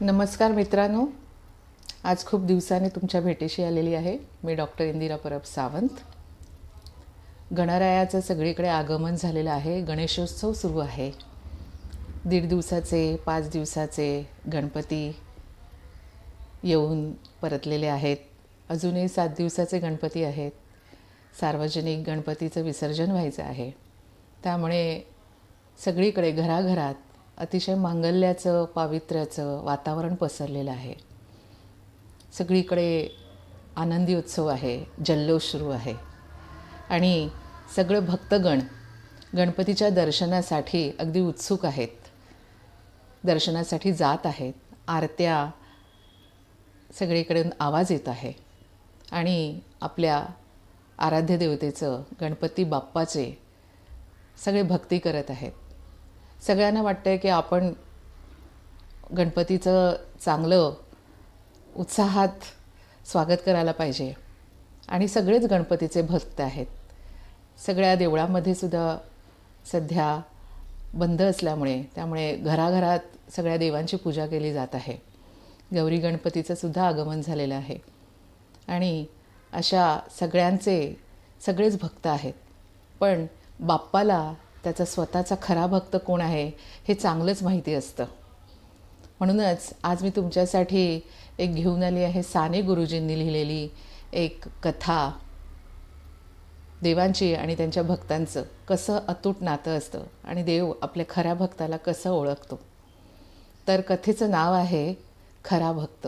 नमस्कार मित्रांनो, आज खूप दिवसांनी तुमच्या भेटीशी आलेली आहे. मी डॉक्टर इंदिरा परब सावंत. गणरायाचं सगळीकडे आगमन झालेलं आहे. गणेशोत्सव सुरू आहे. 1.5 दिवसाचे 5 दिवसाचे गणपती येऊन परतलेले आहेत. अजूनही 7 दिवसाचे गणपती आहेत. सार्वजनिक गणपतीचं विसर्जन व्हायचं आहे. त्यामुळे सगळीकडे घराघरात अतिशय मांगल्याचं पावित्र्याचं वातावरण पसरलेलं आहे. सगळीकडे आनंदी उत्सव आहे, जल्लोष सुरू आहे आणि सगळं भक्तगण गणपतीच्या दर्शनासाठी अगदी उत्सुक आहेत. दर्शनासाठी जात आहेत. आरत्या सगळीकडून आवाज येत आहे आणि आपल्या आराध्य देवतेचं गणपती बाप्पाचे सगळे भक्ती करत आहेत. सगळ्यांना वाटतं आहे की आपण गणपतीचं चांगलं उत्साहात स्वागत करायला पाहिजे आणि सगळेच गणपतीचे भक्त आहेत. सगळ्या देवळामध्ये सुद्धा सध्या बंद असल्यामुळे त्यामुळे घराघरात सगळ्या देवांची पूजा केली जात आहे. गौरी गणपतीचं सुद्धा आगमन झालेलं आहे आणि अशा सगळेच भक्त आहेत. पण बाप्पाला त्याचा स्वतःचा खरा भक्त कोण आहे हे चांगलंच माहिती असतं. म्हणूनच आज मी तुमच्यासाठी एक घेऊन आली आहे. साने गुरुजींनी लिहिलेली एक कथा. देवांची आणि त्यांच्या भक्तांचं कसं अतूट नातं असतं आणि देव आपल्या खऱ्या भक्ताला कसं ओळखतो. तर कथेचं नाव आहे खरा भक्त.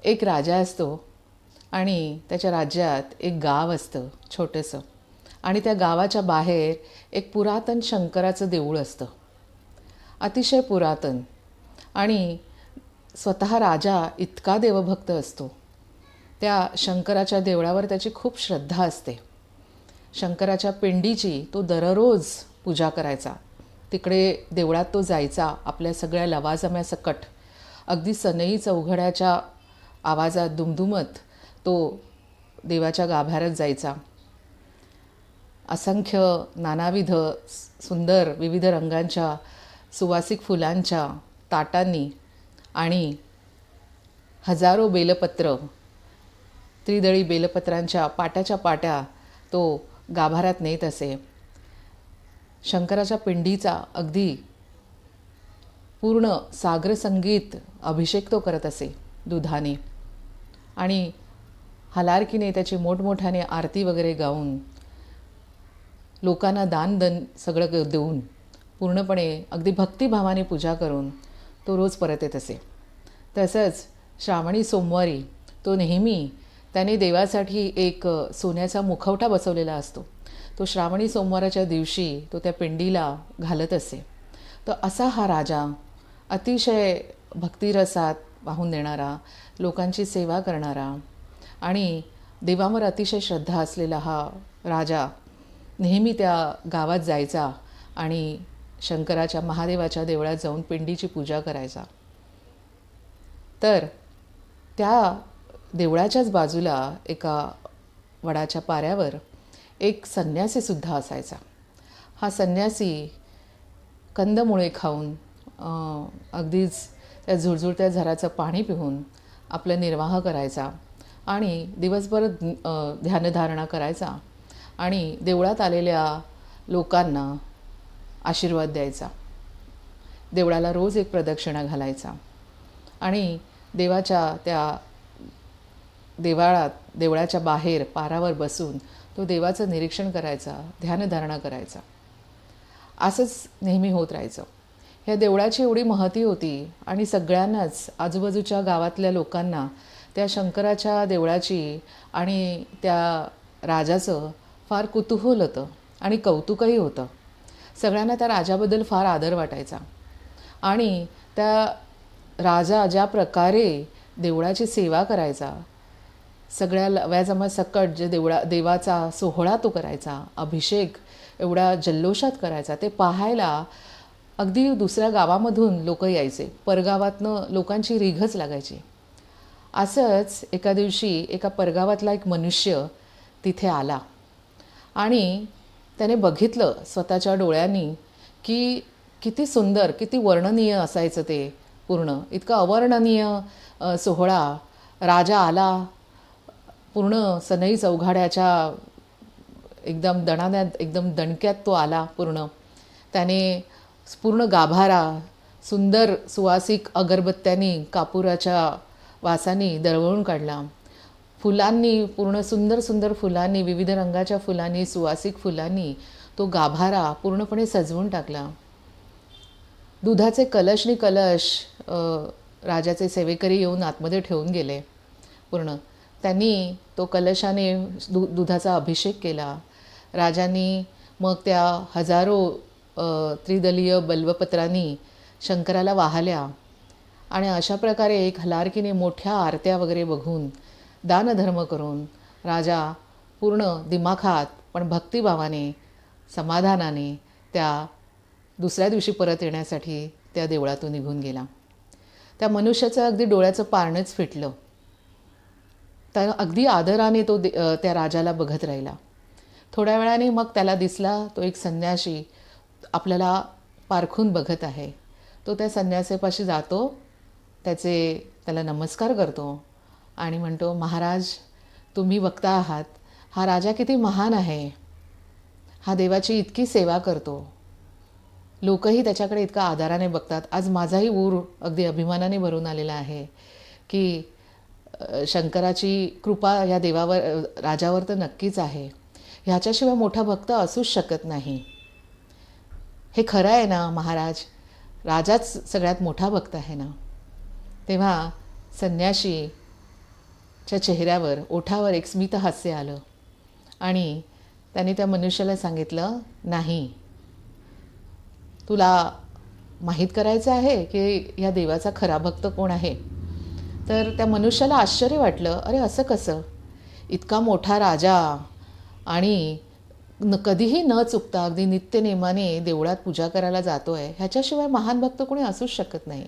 एक राजा असतो आणि त्याच्या राज्यात एक गाव असतं छोटंसं आणि त्या गावाच्या बाहेर एक पुरातन शंकराचं देऊळ असतं. अतिशय पुरातन आणि स्वतः राजा इतका देवभक्त असतो. त्या शंकराच्या देवळावर त्याची खूप श्रद्धा असते. शंकराच्या पिंडीची तो दररोज पूजा करायचा. तिकडे देवळात तो जायचा आपल्या सगळ्या लवाजम्यासकट. अगदी सनई चौघड्याच्या आवाजात दुमदुमत तो देवाच्या गाभाऱ्यात जायचा. असंख्य नानाविध सुंदर विविध रंगांच्या सुवासिक फुलांच्या ताटांनी आणि हजारो बेलपत्र, त्रिदळी बेलपत्रांच्या पाट्याच्या पाट्या तो गाभाऱ्यात नेत असे. शंकराच्या पिंडीचा अगदी पूर्ण सागरसंगीत अभिषेक तो करत असे दुधाने आणि हलारकीने त्याची मोठमोठ्याने आरती वगैरे गाऊन लोकांना दान सगळं देऊन पूर्णपणे अगदी भक्तिभावाने पूजा करून तो रोज परत येत असे. तसंच श्रावणी सोमवारी तो नेहमी त्याने देवासाठी एक सोन्याचा मुखवटा बसवलेला असतो. तो श्रावणी सोमवाराच्या दिवशी तो त्या पिंडीला घालत असे. तर असा हा राजा अतिशय भक्तिरसात वाहून देणारा, लोकांची सेवा करणारा आणि देवावर अतिशय श्रद्धा असलेला हा राजा नेहमी त्या गावात जायचा आणि शंकराच्या महादेवाच्या देवळात जाऊन पिंडीची पूजा करायचा. तर त्या देवळाच्याच बाजूला एका वडाच्या पाऱ्यावर एक संन्यासीसुद्धा असायचा. हा संन्यासी कंदमुळे खाऊन अगदीच त्या झुळझुळत्या झराचं पाणी पिऊन आपला निर्वाह करायचा आणि दिवसभर ध्यानधारणा करायचा आणि देवळात आलेल्या लोकांना आशीर्वाद द्यायचा. देवळाला रोज एक प्रदक्षिणा घालायचा आणि देवळाच्या बाहेर पारावर बसून तो देवाचं निरीक्षण करायचा, ध्यानधारणा करायचा. असंच नेहमी होत राहायचं. ह्या देवळाची एवढी महती होती आणि सगळ्यांनाच आजूबाजूच्या गावातल्या लोकांना त्या शंकराच्या देवळाची आणि त्या राजाचं फार कुतूहल होतं आणि कौतुकही होतं. सगळ्यांना त्या राजाबद्दल फार आदर वाटायचा आणि त्या राजा ज्या प्रकारे देवळाची सेवा करायचा, सगळ्या लव्याजमासकट जे देवाचा सोहळा तो करायचा, अभिषेक एवढा जल्लोषात करायचा, ते पाहायला अगदी दुसऱ्या गावामधून लोक यायचे. परगावातनं लोकांची रीघच लागायची. असंच एका दिवशी एका परगावातला एक मनुष्य तिथे आला आणि त्याने बघितलं स्वतःच्या डोळ्यांनी की किती सुंदर, किती वर्णनीय असायचं ते पूर्ण. इतकं अवर्णनीय सोहळा. राजा आला पूर्ण सनई चौघाड्याच्या एकदम दणाण्यात, एकदम दणक्यात तो आला पूर्ण. त्याने पूर्ण गाभारा सुंदर सुवासिक अगरबत्त्यांनी, कापुराच्या वासाने दरवळून काढला. फुलांनी, पूर्ण सुंदर सुंदर फुलांनी, विविध रंगाच्या फुलांनी, सुवासिक फुलांनी तो गाभारा पूर्णपणे सजवून टाकला. दुधाचे कलशनी कलश राजाचे सेवेकरी येऊन आतमध्ये ठेवून गेले पूर्ण. त्यांनी तो कलशाने दुधाचा अभिषेक केला. राजांनी मग त्या हजारो त्रिदलीय बल्वपत्रांनी शंकराला वाहल्या आणि अशा प्रकारे एक हलारकीने मोठ्या आरत्या वगैरे बघून, दानधर्म करून राजा पूर्ण दिमाखात पण भक्तिभावाने, समाधानाने त्या दुसऱ्या दिवशी परत येण्यासाठी त्या देवळातून निघून गेला. त्या मनुष्याचं अगदी डोळ्याचं पारणंच फिटलं. त्या अगदी आदराने तो त्या राजाला बघत राहिला. थोड्या वेळाने मग त्याला दिसला तो एक संन्याशी आपल्याला पारखून बघत आहे. तो त्या संन्यासीपाशी जातो, त्याला नमस्कार करतो आणि म्हणतो, महाराज, तुम्ही बघता आहात हा राजा किती महान आहे. हा देवाची इतकी सेवा करतो. लोकही त्याच्याकडे इतका आदराने बघतात. आज माझाही ऊर अगदी अभिमानाने भरून आलेला आहे की शंकराची कृपा या देवावर, राजावर तर नक्कीच आहे. ह्याच्याशिवाय मोठा भक्त असूच शकत नाही. हे खरं आहे ना महाराज, राजाच सगळ्यात मोठा भक्त आहे ना. तेव्हा संन्याशीच्या चेहऱ्यावर, ओठावर एक स्मित हास्य आलं आणि त्याने त्या मनुष्याला सांगितलं, नाही, तुला माहीत करायचं आहे की या देवाचा खरा भक्त कोण आहे. तर त्या मनुष्याला आश्चर्य वाटलं. अरे असं कसं, इतका मोठा राजा आणि कधीही न चुकता अगदी नित्यनेमाने देवळात पूजा करायला जातो आहे, ह्याच्याशिवाय महान भक्त कोणी असूच शकत नाही.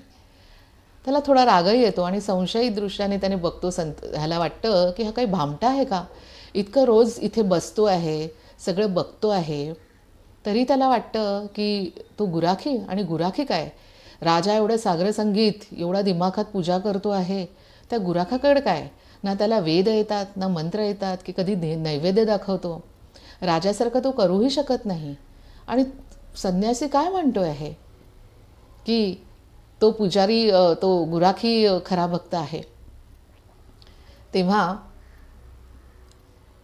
त्याला थोडा रागही येतो आणि संशयित दृष्टीने त्याने बघतो. ह्याला वाटतं की हा काही भामटा आहे का, इतकं रोज इथे बसतो आहे, सगळं बघतो आहे, तरी त्याला वाटतं की तो गुराखी. आणि गुराखी काय, राजा एवढं सागरसंगीत, एवढा दिमाखात पूजा करतो आहे, त्या गुराखाकडे काय, ना त्याला वेद येतात, ना मंत्र येतात, की कधी नैवेद्य दाखवतो. राजासारखं तो करूही शकत नाही. आणि संन्यासी काय म्हणतो आहे की तो पुजारी, तो गुराखी खरा भक्त आहे. तेव्हा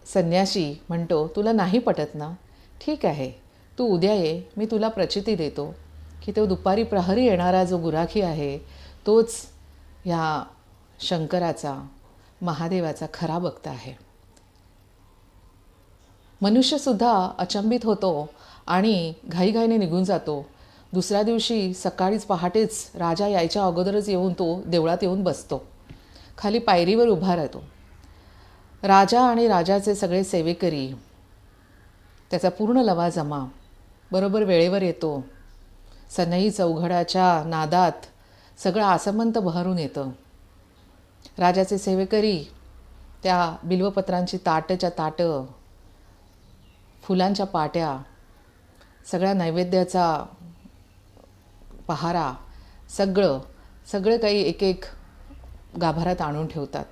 संन्यासी म्हणतो, तुला नाही पटत ना, ठीक आहे, तू उद्या ये, मी तुला प्रचिती देतो की तो दुपारी प्रहरी येणारा जो गुराखी आहे तोच ह्या शंकराचा, महादेवाचा खरा भक्त आहे. मनुष्यसुद्धा अचंबित होतो आणि घाईघाईने निघून जातो. दुसऱ्या दिवशी सकाळीच पहाटेच राजा यायच्या अगोदरच येऊन तो देवळात येऊन बसतो. खाली पायरीवर उभा राहतो. राजा आणि राजाचे सगळे सेवेकरी, त्याचा पूर्ण लवाजमा बरोबर वेळेवर येतो. सनई चौघडाच्या नादात सगळं आसमंत बहरून येतं. राजाचे सेवेकरी त्या बिल्वपत्रांची ताटच्या ताटं, फुलांच्या पाट्या, सगळ्या नैवेद्याचा पहारा, सगळं काही एक एक गाभारात आणून ठेवतात.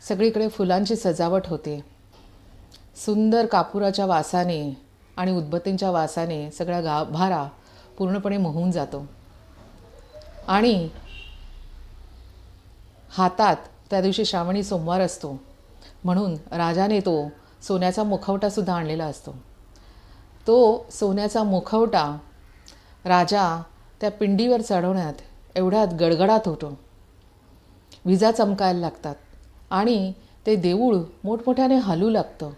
सगळीकडे फुलांची सजावट होते. सुंदर कापुराच्या वासाने आणि उदबत्तींच्या वासाने सगळा गाभारा पूर्णपणे मोहून जातो. आणि हातात त्या दिवशी श्रावणी सोमवार असतो म्हणून राजाने तो सोन्याचा मुखवटासुद्धा आणलेला असतो. तो सोन्याचा मुखवटा राजा त्या पिंडीवर चढवण्यात एवढ्यात गडगडात होतो. विजा चमकायला लागतात आणि ते देऊळ मोठमोठ्याने हलू लागतं.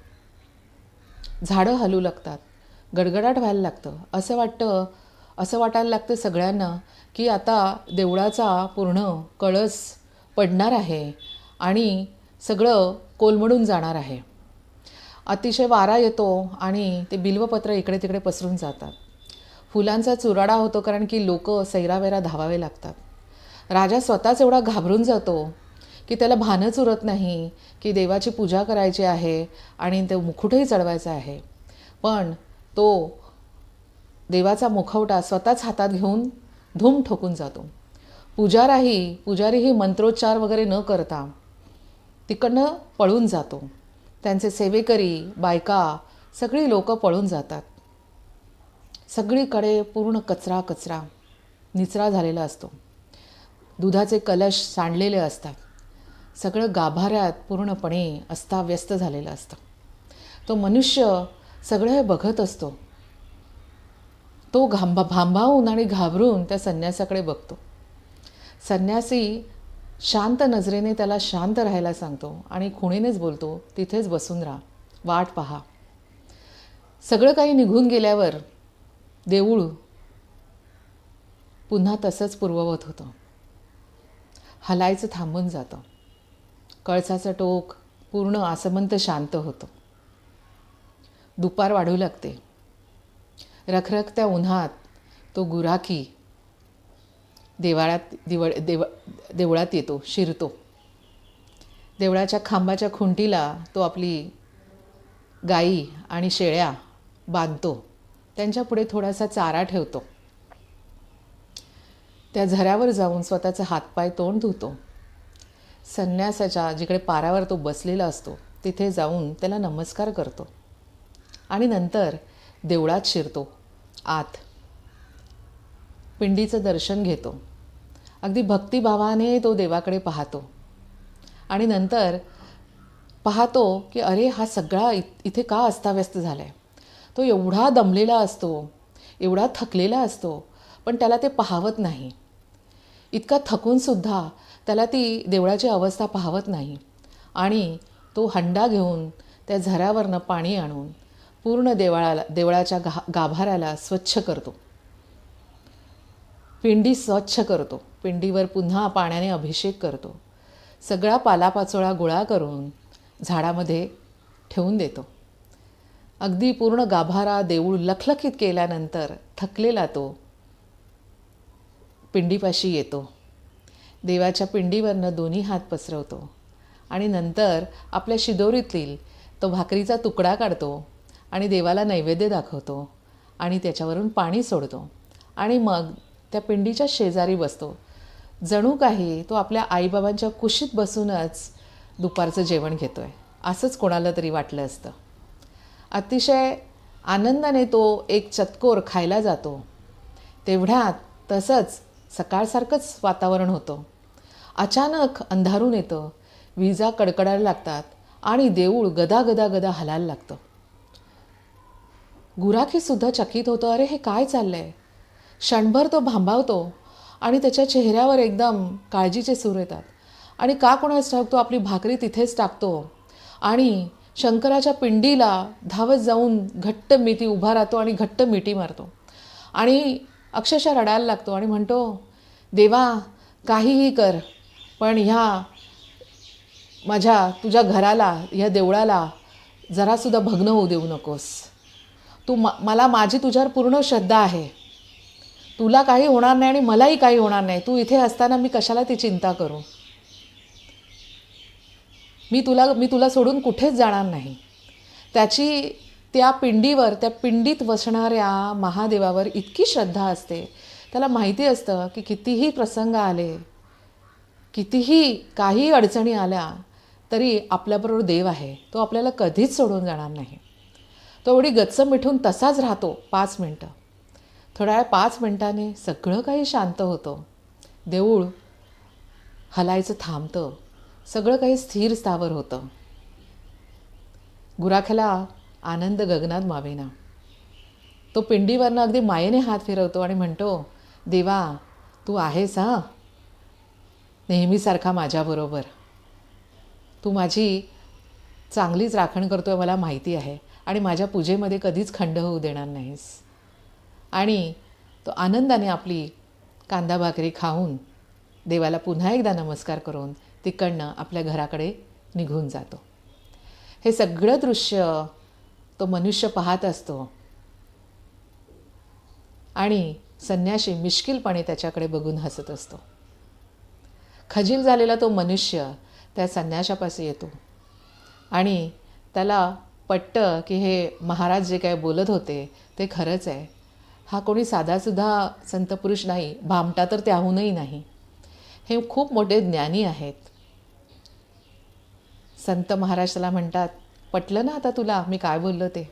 झाडं हलू लागतात, गडगडाट व्हायला लागतं. असं वाटायला लागतं सगळ्यांना की आता देवळाचा पूर्ण कळस पडणार आहे आणि सगळं कोलमडून जाणार आहे. अतिशय वारा येतो आणि ते बिल्वपत्र इकडे तिकडे पसरून जातात. फुलांचा चुराडा होतो कारण की लोक सैरावैरा धावावे लागतात. राजा स्वतःच एवढा घाबरून जातो की त्याला भानच उरत नाही की देवाची पूजा करायची आहे आणि ते मुकुटही चढवायचं आहे. पण तो देवाचा मुखवटा स्वतःच हातात घेऊन धूम ठोकून जातो. पुजारीही मंत्रोच्चार वगैरे न करता तिकडनं पळून जातो. त्यांचे सेवेकरी, बायका सगळी लोकं पळून जातात. सगळीकडे पूर्ण कचरा निचरा झालेला असतो. दुधाचे कलश सांडलेले असतात. सगळं गाभाऱ्यात पूर्णपणे अस्ताव्यस्त झालेलं असतं. तो मनुष्य सगळं हे बघत असतो. तो भांबावून आणि घाबरून त्या संन्यासाकडे बघतो. संन्यासी शांत नजरेने त्याला शांत राहायला सांगतो आणि खुणेनेच बोलतो, तिथेच बसून राहा, वाट पहा. सगळं काही निघून गेल्यावर देऊळ पुन्हा तसंच पूर्ववत होतं. हलायचं थांबून जातं. कळसाचं टोक पूर्ण आसमंत शांत होतं. दुपार वाढू लागते. रखरखत्या उन्हात तो गुराखी देवळात येतो, शिरतो. देवळाच्या खांबाच्या खुंटीला तो आपली गाई आणि शेळ्या बांधतो. त्यांच्या पुढे थोडासा चारा ठेवतो. त्या झऱ्यावर जाऊन स्वतःचे हातपाय तोंड धुतो. संन्यासाच्या जिकडे पारावर तो बसलेला असतो तिथे जाऊन त्याला नमस्कार करतो आणि नंतर देवळात शिरतो. आत पिंडीचं दर्शन घेतो. अगदी भक्तिभावाने तो देवाकडे पाहतो आणि नंतर पाहतो की अरे, हा सगळा इथे का अस्ताव्यस्त झाला आहे. तो एवढा दमलेला असतो, एवढा थकलेला असतो, पण त्याला ते पाहावत नाही. इतका थकूनसुद्धा त्याला ती देवळाची अवस्था पाहावत नाही आणि तो हंडा घेऊन त्या झऱ्यावरनं पाणी आणून पूर्ण देवळाच्या गाभाऱ्याला स्वच्छ करतो. पिंडी स्वच्छ करतो. पिंडीवर पुन्हा पाण्याने अभिषेक करतो. सगळा पालापाचोळा गोळा करून झाडामध्ये ठेवून देतो. अगदी पूर्ण गाभारा देऊळ लखलखीत केल्यानंतर थकलेला तो पिंडीपाशी येतो. देवाच्या पिंडीवरनं दोन्ही हात पसरवतो आणि नंतर आपल्या शिदोरीतील तो भाकरीचा तुकडा काढतो आणि देवाला नैवेद्य दाखवतो आणि त्याच्यावरून पाणी सोडतो आणि मग त्या पिंडीच्या शेजारी बसतो. जणू काही तो आपल्या आईबाबांच्या कुशीत बसूनच दुपारचं जेवण घेतो आहे असंच कोणाला तरी वाटलं असतं. अतिशय आनंदाने तो एक चतकोर खायला जातो. तेवढ्यात तसंच सकाळसारखंच वातावरण होतं. अचानक अंधारून येतं. विजा कडकडायला लागतात आणि देऊळ गदा गदा गदा हलायला लागतं. गुराखीसुद्धा चकित होतो. अरे, हे काय चाललं आहे. क्षणभर तो भांबावतो आणि त्याच्या चेहऱ्यावर एकदम काळजीचे सूर येतात आणि का कोणास ठाऊक तो आपली भाकरी तिथेच टाकतो आणि शंकराच्या पिंडीला धावत जाऊन घट्ट मिठी उभा राहतो आणि घट्ट मिठी मारतो आणि अक्षरशः रडायला लागतो आणि म्हणतो, देवा, काहीही कर, पण तुझ्या घराला, ह्या देवळाला जरासुद्धा भग्न होऊ देऊ नकोस. मला माझी तुझ्यावर पूर्ण श्रद्धा आहे. तुला काही होणार नाही आणि मलाही काही होणार नाही. तू इथे असताना मी कशाला ती चिंता करू. मी तुला सोडून कुठेच जाणार नाही. त्याची त्या पिंडीत वसणाऱ्या महादेवावर इतकी श्रद्धा असते. त्याला माहिती असतं की कितीही प्रसंग आले, कितीही काही अडचणी आल्या तरी आपल्याबरोबर देव आहे. तो आपल्याला कधीच सोडून जाणार नाही. तो एवढी गच्च मिठून तसाच राहतो 5 मिनटं. थोड्या वेळ 5 मिनटाने सगळं काही शांत होतं. देऊळ हलायचं थांबतं. सगळं काही स्थिर स्थावर होतं. गुराख्याला आनंद गगनात मावेना. तो पिंडीवरनं अगदी मायेने हात फिरवतो आणि म्हणतो, देवा, तू आहेस हां, नेहमीसारखा माझ्याबरोबर. तू माझी चांगलीच राखण करतो आहे, मला माहिती आहे, आणि माझ्या पूजेमध्ये कधीच खंड होऊ देणार नाहीस. आणि तो आनंदाने आपली कांदा भाकरी खाऊन देवाला पुन्हा एकदा नमस्कार करून तिकडनं आपल्या घराकडे निघून जातो. हे सगळं दृश्य तो मनुष्य पाहत असतो आणि संन्याशी मिश्किलपणे त्याच्याकडे बघून हसत असतो. खजील झालेला तो मनुष्य त्या संन्याशापाशी येतो आणि त्याला पटतं की हे महाराज जे काय बोलत होते ते खरंच आहे. हा कोणी साधासुद्धा संतपुरुष नाही, भामटा तर त्याहूनही नाही. हे खूप मोठे ज्ञानी आहेत. संत महाराज त्याला म्हणतात, पटलं ना आता तुला मी काय बोललो ते?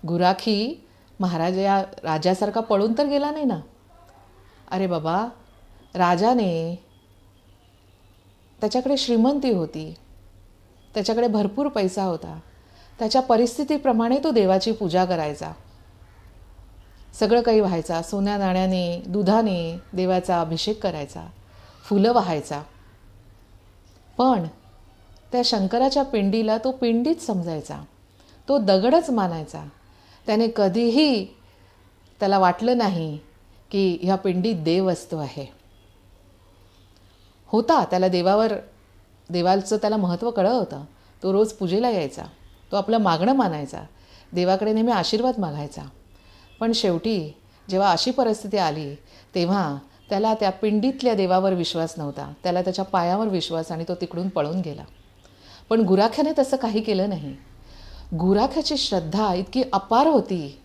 गुराखी महाराज या राजासारखा पळून तर गेला नाही ना. अरे बाबा, राजाने त्याच्याकडे श्रीमंती होती, त्याच्याकडे भरपूर पैसा होता, त्याच्या परिस्थितीप्रमाणे तो देवाची पूजा करायचा. सगळं काही व्हायचा, सोन्या नाण्याने दुधाने देवाचा अभिषेक करायचा, फुलं वाहायचा. पण त्या शंकराच्या पिंडीला तो पिंडीच समजायचा, तो दगडच मानायचा. त्याने कधीही त्याला वाटलं नाही की ह्या पिंडीत देव असतो आहे. होता त्याला देवाचं त्याला महत्त्व कळलं होतं. तो रोज पूजेला यायचा, तो आपलं मागणं मानायचा, देवाकडे नेहमी आशीर्वाद मागायचा. पण शेवटी जेव्हा अशी परिस्थिती आली तेव्हा त्याला त्या पिंडीतल्या देवावर विश्वास नव्हता, त्याला त्याच्या पायावर विश्वास, आणि तो तिकडून पळून गेला. पण गुराख्याने तसं काही केलं नाही. गुराख्याची श्रद्धा इतकी अपार होती,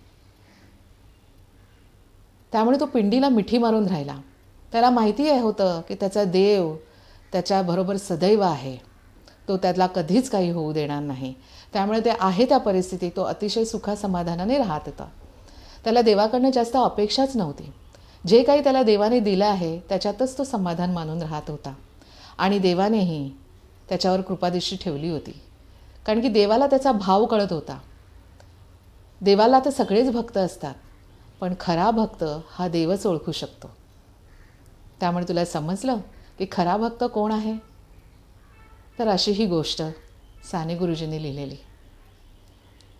त्यामुळे तो पिंडीला मिठी मारून राहिला. त्याला माहिती होतं की त्याचा देव त्याच्याबरोबर सदैव आहे, तो त्याला कधीच काही होऊ देणार नाही. त्यामुळे ते आहे त्या परिस्थितीत तो अतिशय सुखासमाधानाने राहत होता. त्याला देवाकडनं जास्त अपेक्षाच नव्हती. जे काही त्याला देवाने दिलं आहे त्याच्यातच तो समाधान मानून राहत होता. आणि देवानेही त्याच्यावर कृपादृष्टी ठेवली होती, कारण की देवाला त्याचा भाव कळत होता. देवाला तर सगळेच भक्त असतात, पण खरा भक्त हा देवच ओळखू शकतो. त्यामुळे तुला समजलं की खरा भक्त कोण आहे? तर अशी ही गोष्ट साने गुरुजींनी लिहिलेली.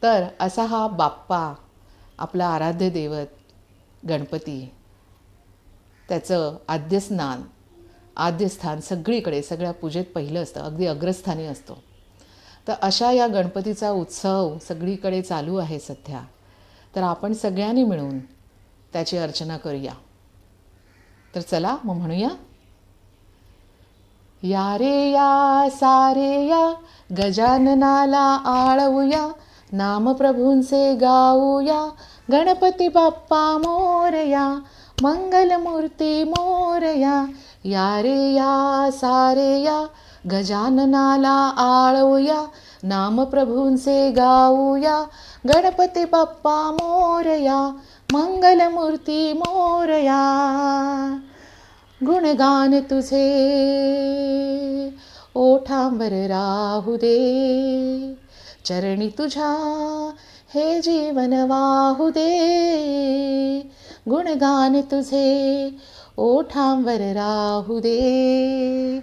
तर असा हा बाप्पा, आपला आराध्य दैवत गणपती, त्याचं आद्यस्थान सगळीकडे सगळ्या पूजेत पहिलं असतं, अगदी अग्रस्थानी असतो. तर अशा या गणपतीचा उत्सव सगळीकडे चालू आहे सध्या. तर आपण सगळ्यांनी मिळून त्याची अर्चना करूया. तर चला मग म्हणूया, या रे या सारे या, गजाननाला आळवूया, नामप्रभूंचे गाऊया, गणपती बाप्पा मोरया, मंगलमूर्ती मोरया. या रे या सारे या, गजाननाला आळवूया, नामप्रभूंचे गाऊया, गणपती बाप्पा मोरया, मंगलमूर्ती मोरया. गुणगान तुझे ओठांवर राहू दे, चरणी तुझ्या हे जीवन वाहू दे. गुणगान तुझे ओठांवर राहू दे,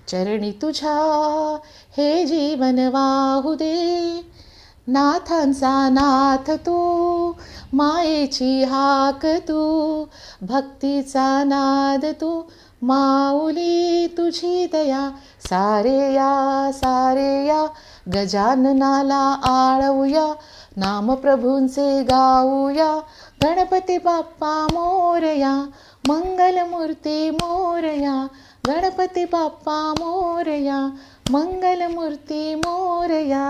चरणी तुझ्या हे जीवन वाहू दे. नाथांचा नाथ तू, मायेची हाक तू, भक्तीचा नाद तू, माऊली तुझी दया. सारे या, गजाननाला आळवूया, नामप्रभूंचे गाऊया, गणपती बाप्पा मोरया, मंगलमूर्ती मोरया, गणपती बाप्पा मोरया, मंगलमूर्ती मोरया.